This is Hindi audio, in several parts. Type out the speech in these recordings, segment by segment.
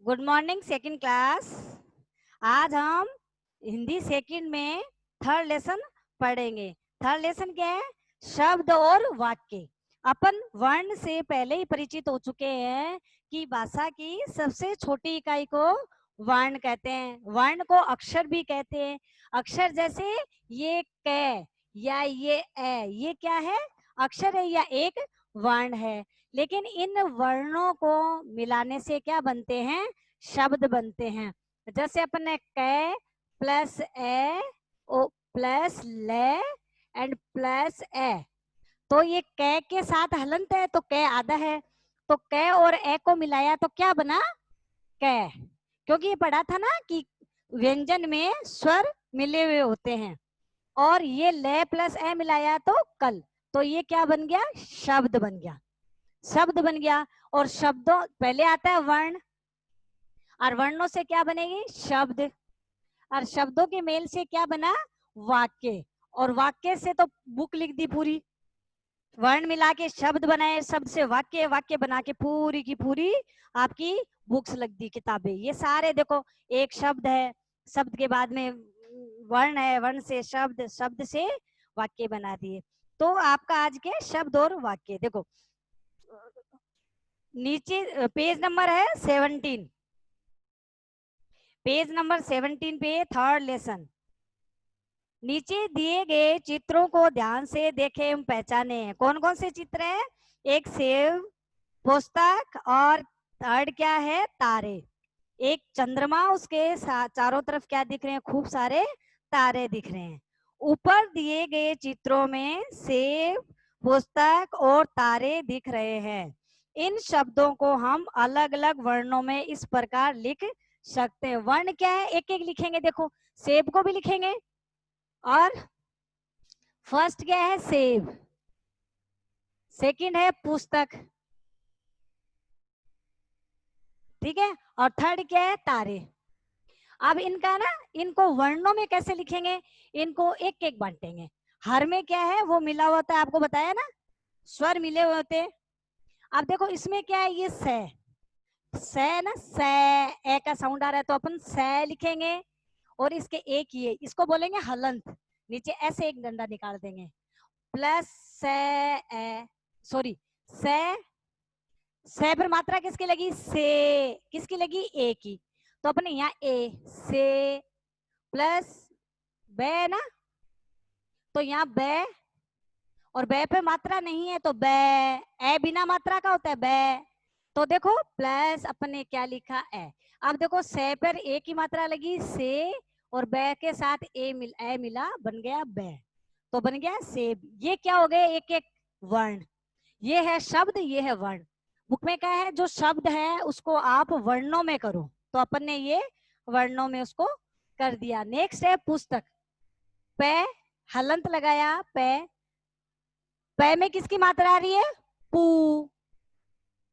Good morning second class. आज हम हिंदी सेकंड में थर्ड लेसन पढ़ेंगे। थर्ड लेसन क्या है? शब्द और वाक्य। अपन वर्ण से पहले ही परिचित हो चुके हैं कि भाषा की सबसे छोटी इकाई को वर्ण कहते हैं। वर्ण को अक्षर भी कहते हैं। अक्षर जैसे ये क या ये ए, ये क्या है? अक्षर है या एक वर्ण है। लेकिन इन वर्णों को मिलाने से क्या बनते हैं? शब्द बनते हैं। जैसे अपन ने क प्लस ए ओ प्लस ले एंड प्लस ए, तो ये क के साथ हलंत है तो क आधा है, तो क और ए को मिलाया तो क्या बना? क। क्योंकि ये पढ़ा था ना कि व्यंजन में स्वर मिले हुए होते हैं। और ये ले प्लस ए मिलाया तो कल, तो ये क्या बन गया? शब्द बन गया। शब्द बन गया। और शब्दों पहले आता है वर्ण, और वर्णों से क्या बनेगी? शब्द। और शब्दों के मेल से क्या बना? वाक्य। और वाक्य से तो बुक लिख दी पूरी। वर्ण मिला के शब्द बनाए, शब्द से वाक्य, वाक्य बना के पूरी की पूरी आपकी बुक्स लग दी, किताबें। ये सारे देखो, एक शब्द है, शब्द के बाद में वर्ण है, वर्ण से शब्द, शब्द से वाक्य बना दिए। तो आपका आज के शब्द और वाक्य देखो, नीचे पेज नंबर है 17। पेज नंबर 17 पे थर्ड लेसन। नीचे दिए गए चित्रों को ध्यान से देखें एवं पहचाने। कौन कौन से चित्र है? एक सेब, पुस्तक, और थर्ड क्या है? तारे। एक चंद्रमा, उसके चारों तरफ क्या दिख रहे हैं? खूब सारे तारे दिख रहे हैं। ऊपर दिए गए चित्रों में सेब, पुस्तक और तारे दिख रहे हैं। इन शब्दों को हम अलग अलग वर्णों में इस प्रकार लिख सकते हैं। वर्ण क्या है? एक एक लिखेंगे। देखो, सेब को भी लिखेंगे, और फर्स्ट क्या है? सेब। सेकंड है पुस्तक, ठीक है। और थर्ड क्या है? तारे। अब इनका ना, इनको वर्णों में कैसे लिखेंगे? इनको एक एक बांटेंगे। हर में क्या है? वो मिला हुआ होता है, आपको बताया ना, स्वर मिले हुए होते हैं। अब देखो इसमें क्या है? ये से, से ना, से ए का साउंड आ रहा है तो अपन से लिखेंगे। और इसके एक ही है, इसको बोलेंगे हलंत। नीचे ऐसे एक डंडा निकाल देंगे, प्लस से ए, सॉरी, से पर मात्रा किसकी लगी? से। किसकी लगी? ए की। तो अपने यहाँ ए से प्लस बे ना, तो यहाँ बे, और बे पे मात्रा नहीं है तो बे, ए बिना मात्रा का होता है बे। तो देखो प्लस अपने क्या लिखा? ए। अब देखो से पर ए की मात्रा लगी से, और बे के साथ ए मिला, बन गया बे, तो बन गया सेब। ये क्या हो गए? एक एक वर्ण। ये है शब्द, ये है वर्ण। बुक में क्या है? जो शब्द है उसको आप वर्णों में करो, तो अपन ने ये वर्णों में उसको कर दिया। नेक्स्ट है पुस्तक। पे हलंत लगाया, पे, पे में किसकी मात्रा आ रही है? पू,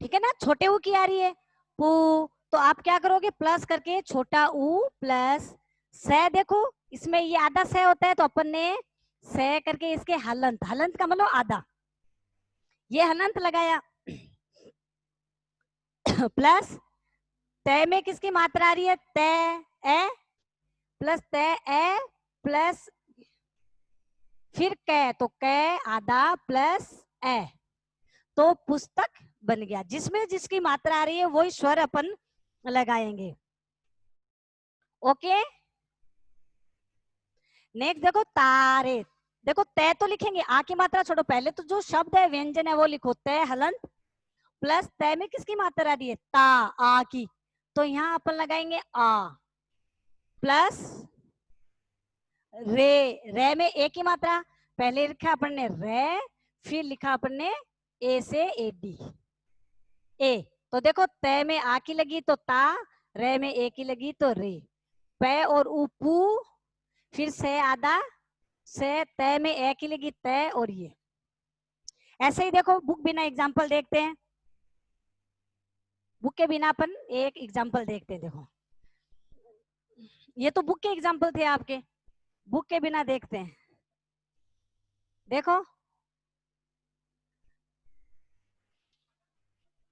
ठीक है ना, छोटे ऊ की आ रही है, पू। तो आप क्या करोगे? प्लस करके छोटा ऊ प्लस से। देखो इसमें ये आधा से होता है, तो अपन ने से करके इसके हलंत, हलंत का मतलब आधा, ये हलंत लगाया। प्लस तय में किसकी मात्रा आ रही है? तय ए, प्लस तय ए प्लस फिर कै, तो कै आधा प्लस ए, तो पुस्तक बन गया। जिसमें जिसकी मात्रा आ रही है वही स्वर अपन लगाएंगे। ओके, नेक्स्ट देखो तारे। देखो तय तो लिखेंगे, आ की मात्रा छोड़ो, पहले तो जो शब्द है, व्यंजन है, वो लिखो। तय हलंत प्लस तय में किसकी मात्रा आ रही है? ता, आ की, तो यहाँ अपन लगाएंगे आ प्लस रे, रे में ए की मात्रा, पहले लिखा अपन ने रे, फिर लिखा अपन ने ए से ए डी, ए। तो देखो तय में आ की लगी तो ता, रे में ए की लगी तो रे, पे और उपू, फिर से आधा, से तय में ए की लगी तय, और ये ऐसे ही। देखो बुक बिना एग्जाम्पल देखते हैं, बुक के बिना अपन एक एग्जाम्पल देखते हैं। देखो ये तो बुक के एग्जाम्पल थे आपके, बुक के बिना देखते हैं। देखो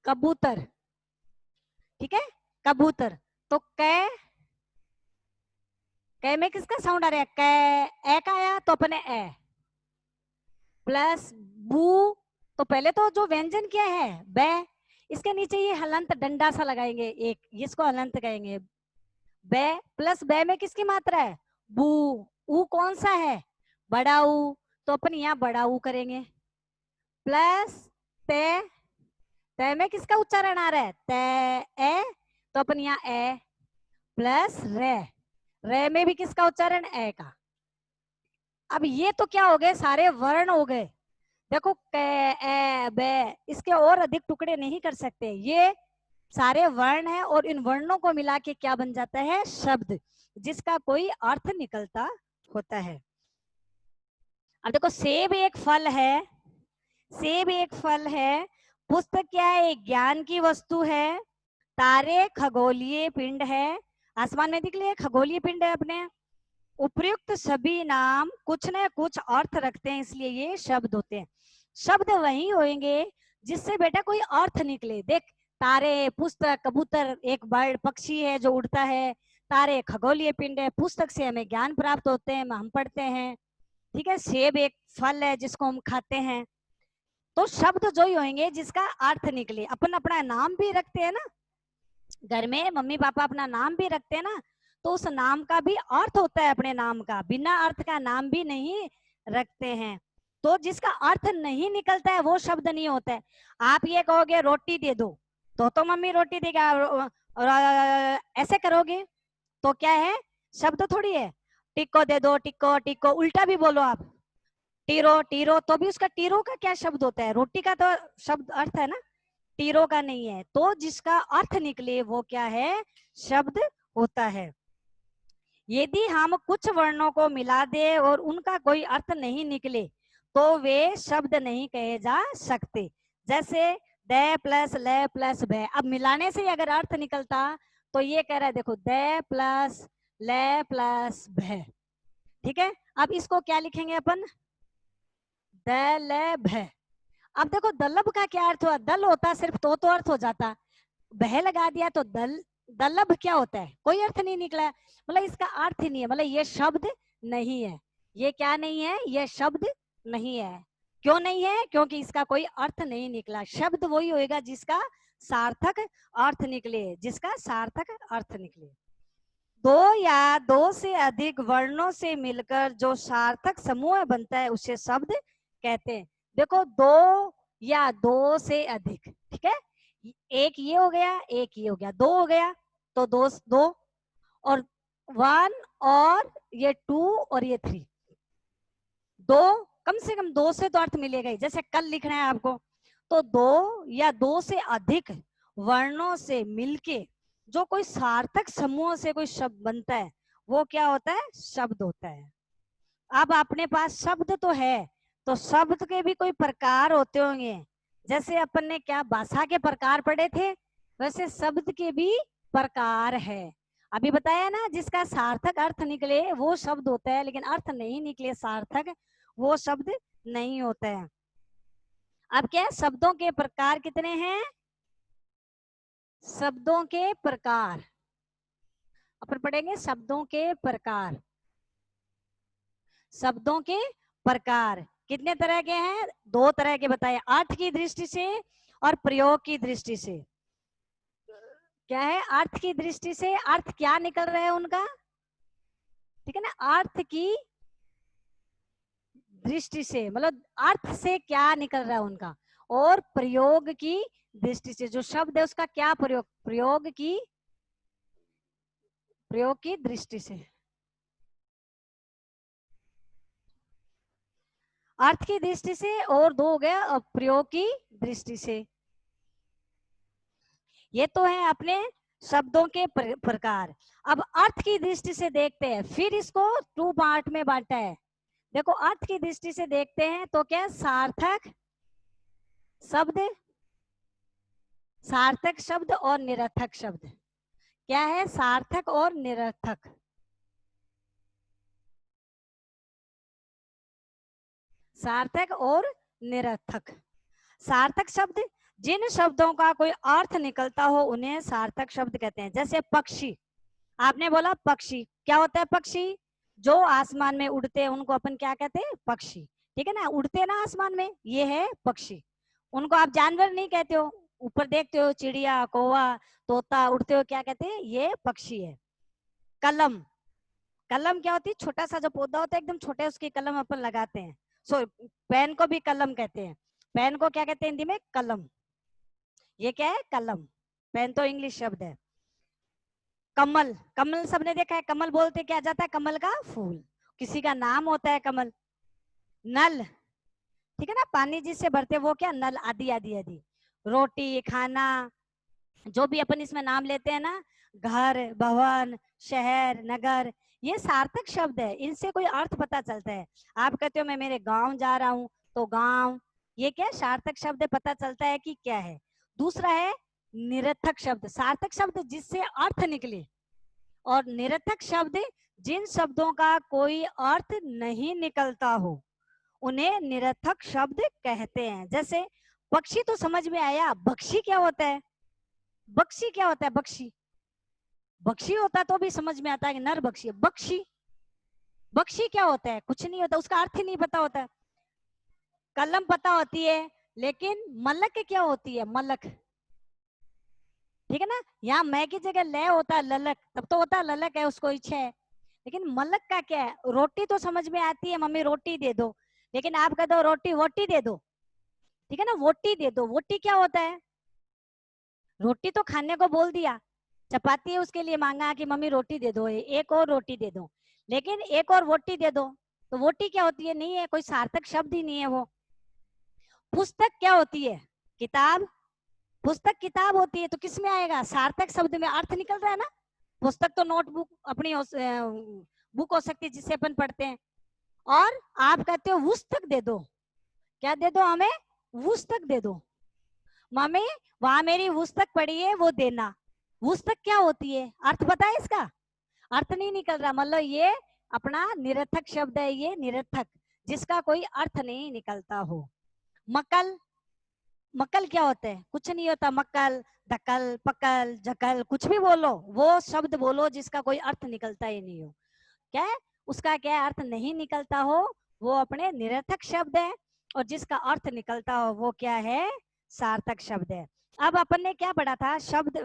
कबूतर, ठीक है, कबूतर। तो कै में किसका साउंड आ रहा है? कै, ए का आया तो अपने ए प्लस बू, तो पहले तो जो व्यंजन क्या है बे, इसके नीचे ये हलंत डंडा सा लगाएंगे एक, इसको हलंत कहेंगे। बे प्लस बे में किसकी मात्रा है? बू। ऊ कौन सा है? बड़ा ऊ, तो अपन यहाँ बड़ा ऊ करेंगे। प्लस ते, ते में किसका उच्चारण आ रहा है? ते ए, तो अपन यहाँ ए प्लस रे, रे में भी किसका उच्चारण? ए का। अब ये तो क्या हो गए? सारे वर्ण हो गए। देखो क, ए, बे, इसके और अधिक टुकड़े नहीं कर सकते, ये सारे वर्ण हैं और इन वर्णों को मिला के क्या बन जाता है? शब्द, जिसका कोई अर्थ निकलता होता है। अब देखो सेब एक फल है, सेब एक फल है, पुस्तक क्या है? एक ज्ञान की वस्तु है, तारे खगोलीय पिंड है, आसमान में दिख लिए खगोलीय पिंड है अपने। उपयुक्त सभी नाम कुछ न कुछ अर्थ रखते हैं, इसलिए ये शब्द होते हैं। शब्द वही होंगे जिससे बेटा कोई अर्थ निकले। देख तारे, पुस्तक, कबूतर एक बर्ड पक्षी है जो उड़ता है, तारे खगोलीय पिंड है, पुस्तक से हमें ज्ञान प्राप्त होते हैं, हम पढ़ते हैं, ठीक है। सेब एक फल है जिसको हम खाते हैं। तो शब्द जो ही होंगे जिसका अर्थ निकले। अपन अपना नाम भी रखते हैं ना, घर में मम्मी पापा अपना नाम भी रखते हैं ना, तो उस नाम का भी अर्थ होता है, अपने नाम का बिना अर्थ का नाम भी नहीं रखते हैं। तो जिसका अर्थ नहीं निकलता है वो शब्द नहीं होता है। आप ये कहोगे रोटी दे दो, तो मम्मी रोटी देगा, और ऐसे करोगे तो क्या है? शब्द थोड़ी है। टिक्को दे दो, टिक्को टिक्को, उल्टा भी बोलो आप, टीरो टीरो, तो भी उसका टीरो का क्या शब्द होता है? रोटी का तो शब्द अर्थ है ना, टीरो का नहीं है। तो जिसका अर्थ निकले वो क्या है? शब्द होता है। यदि हम कुछ वर्णों को मिला दे और उनका कोई अर्थ नहीं निकले तो वे शब्द नहीं कहे जा सकते। जैसे दे प्लस ले प्लस भे, अब मिलाने से अगर अर्थ निकलता तो ये कह रहा है, देखो दे प्लस ले प्लस भे, ठीक है। अब इसको क्या लिखेंगे अपन? द ले भे। अब देखो दलभ का क्या अर्थ हुआ? दल होता सिर्फ तो अर्थ हो जाता, बह लगा दिया तो दल, दलभ क्या होता है? कोई अर्थ नहीं निकला, मतलब इसका अर्थ ही नहीं है, मतलब ये शब्द नहीं है। ये क्या नहीं है? ये शब्द नहीं है। क्यों नहीं है? क्योंकि इसका कोई अर्थ नहीं निकला। शब्द वही होएगा जिसका सार्थक अर्थ निकले, जिसका सार्थक अर्थ निकले। दो या दो से अधिक वर्णों से मिलकर जो सार्थक समूह बनता है उसे शब्द कहते हैं। देखो दो या दो से अधिक, ठीक है, एक ये हो गया, एक ये हो गया, दो हो गया, तो दो दो, और वन, और ये टू, और ये थ्री, दो, कम से कम दो से तो अर्थ मिलेगा ही। जैसे कल लिखना है आपको, तो दो या दो से अधिक वर्णों से मिलके जो कोई सार्थक समूह से कोई शब्द बनता है वो क्या होता है? शब्द होता है। अब अपने पास शब्द तो है, तो शब्द के भी कोई प्रकार होते होंगे। जैसे अपन ने क्या भाषा के प्रकार पढ़े थे, वैसे शब्द के भी प्रकार है। अभी बताया ना, जिसका सार्थक अर्थ निकले वो शब्द होता है, लेकिन अर्थ नहीं निकले सार्थक वो शब्द नहीं होता है। अब क्या है? शब्दों के प्रकार कितने हैं? शब्दों के प्रकार अपन पढ़ेंगे। शब्दों के प्रकार, शब्दों के प्रकार कितने तरह के हैं? दो तरह के बताए, अर्थ की दृष्टि से और प्रयोग की दृष्टि से। क्या है? अर्थ की दृष्टि से, अर्थ क्या निकल रहा है उनका, ठीक है ना, अर्थ की दृष्टि से, मतलब अर्थ से क्या निकल रहा है उनका, और प्रयोग की दृष्टि से जो शब्द है उसका क्या प्रयोग, प्रयोग की दृष्टि से। अर्थ की दृष्टि से और दो हो गया प्रयोग की दृष्टि से। ये तो है अपने शब्दों के प्रकार। अब अर्थ की दृष्टि से देखते हैं, फिर इसको टू पार्ट में बांटा है। देखो अर्थ की दृष्टि से देखते हैं तो क्या? सार्थक शब्द, सार्थक शब्द और निरर्थक शब्द। क्या है? सार्थक और निरर्थक। सार्थक और निरर्थक। सार्थक शब्द जिन शब्दों का कोई अर्थ निकलता हो उन्हें सार्थक शब्द कहते हैं। जैसे पक्षी, आपने बोला पक्षी, क्या होता है पक्षी? जो आसमान में उड़ते हैं उनको अपन क्या कहते हैं? पक्षी। ठीक है ना, उड़ते हैं ना आसमान में, ये है पक्षी। उनको आप जानवर नहीं कहते हो, ऊपर देखते हो चिड़िया, कौवा, तोता उड़ते हो, क्या कहते हैं? ये पक्षी है। कलम, कलम क्या होती है? छोटा सा जो पौधा होता है एकदम छोटे, उसकी कलम अपन लगाते हैं। सो पेन को भी कलम कहते हैं। पेन को क्या कहते हैं हिंदी में? कलम। ये क्या है? कलम। पेन तो इंग्लिश शब्द है। कमल, कमल सबने देखा है, कमल बोलते क्या जाता है? कमल का फूल, किसी का नाम होता है कमल। नल, ठीक है ना, पानी जिससे भरते वो क्या? नल, आदि आदि आदि। रोटी, खाना, जो भी अपन इसमें नाम लेते हैं ना, घर, भवन, शहर, नगर, ये सार्थक शब्द है, इनसे कोई अर्थ पता चलता है। आप कहते हो मैं मेरे गांव जा रहा हूँ, तो गांव, ये क्या? सार्थक शब्द है, पता चलता है कि क्या है। दूसरा है निरर्थक शब्द। सार्थक शब्द जिससे अर्थ निकले, और निरर्थक शब्द जिन शब्दों का कोई अर्थ नहीं निकलता हो, उन्हें निरर्थक शब्द कहते हैं। जैसे पक्षी तो समझ में आया, बक्षी क्या होता है? बक्षी क्या होता है? बक्षी, बक्षी होता तो भी समझ में आता है कि नर बक्षी है। बक्षी, बक्षी क्या होता है? कुछ नहीं होता, उसका अर्थ ही नहीं पता होता। कलम पता होती है, लेकिन मलक क्या होती है? मलक, ठीक है ना, यहाँ मैं की जगह ले होता है ललक, तब तो होता है ललक है, उसको इच्छा है। लेकिन मलक का क्या है? रोटी तो समझ में आती है, मम्मी रोटी दे दो, लेकिन आप कह दो रोटी वोटी दे दो, ठीक है ना, वोटी दे दो। वोटी क्या होता है? रोटी तो खाने को बोल दिया, चपाती है उसके लिए मांगा कि मम्मी रोटी दे दो, एक और रोटी दे दो, लेकिन एक और वोटी दे दो, तो वोटी क्या होती है? नहीं है, कोई सार्थक शब्द ही नहीं है वो। पुस्तक क्या होती है? किताब, पुस्तक किताब होती है, तो किस में आएगा? सार्थक शब्द में। अर्थ निकल रहा है ना। पुस्तक तो नोटबुक अपनी बुक हो सकती है जिससे अपन पढ़ते हैं। और आप कहते हो पुस्तक दे दो, क्या दे दो हमें? पुस्तक दे दो। मम्मी वहां मेरी पुस्तक पड़ी है, वो देना। पुस्तक क्या होती है? अर्थ पता है इसका? अर्थ नहीं निकल रहा, मतलब ये अपना निरर्थक शब्द है, ये निरर्थक, जिसका कोई अर्थ नहीं निकलता हो। मकल, मकल क्या होता है? कुछ नहीं होता। मक्कल, धक्कल, पकल, झकल, कुछ भी बोलो, वो शब्द बोलो जिसका कोई अर्थ निकलता ही नहीं हो। क्या है? उसका क्या अर्थ नहीं निकलता हो, वो अपने निरर्थक शब्द है। और जिसका अर्थ निकलता हो वो क्या है? सार्थक शब्द है। अब अपन ने क्या पढ़ा था? शब्द,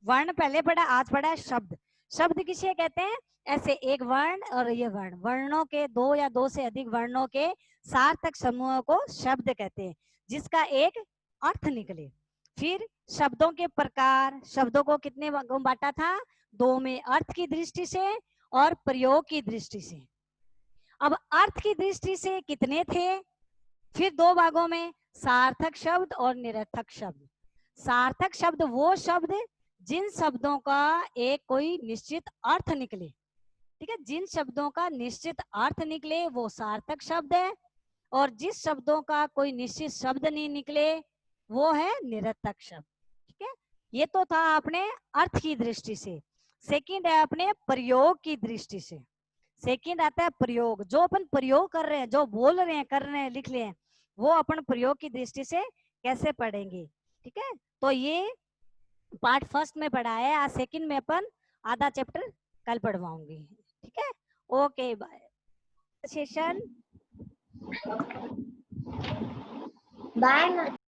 वर्ण पहले पढ़ा, आज पढ़ा है शब्द। शब्द किसे कहते हैं? ऐसे एक वर्ण और ये वर्ण, वर्णों के दो या दो से अधिक वर्णों के सार्थक समूह को शब्द कहते हैं, जिसका एक अर्थ निकले। फिर शब्दों के प्रकार, शब्दों को कितने भागों में बांटा था? दो में, अर्थ की दृष्टि से और प्रयोग की दृष्टि से। अब अर्थ की दृष्टि से कितने थे? फिर दो भागों में, सार्थक शब्द और निरर्थक शब्द। सार्थक शब्द वो शब्द जिन शब्दों का एक कोई निश्चित अर्थ निकले, ठीक है, जिन शब्दों का निश्चित अर्थ निकले वो सार्थक शब्द है। और जिस शब्दों का कोई निश्चित शब्द नहीं निकले वो है निरर्थक शब्द। ठीक है, ये तो था अपने अर्थ की दृष्टि से। सेकंड है अपने प्रयोग की दृष्टि से। सेकंड आता है प्रयोग, जो अपन प्रयोग कर रहे हैं, जो बोल रहे हैं, कर रहे हैं, लिख रहे हैं, वो अपन प्रयोग की दृष्टि से कैसे पढ़ेंगे। ठीक है, तो ये पार्ट फर्स्ट में पढ़ा है, आज सेकंड में अपन आधा चैप्टर कल पढ़वाऊंगी। ठीक है, ओके बाय। Session bye.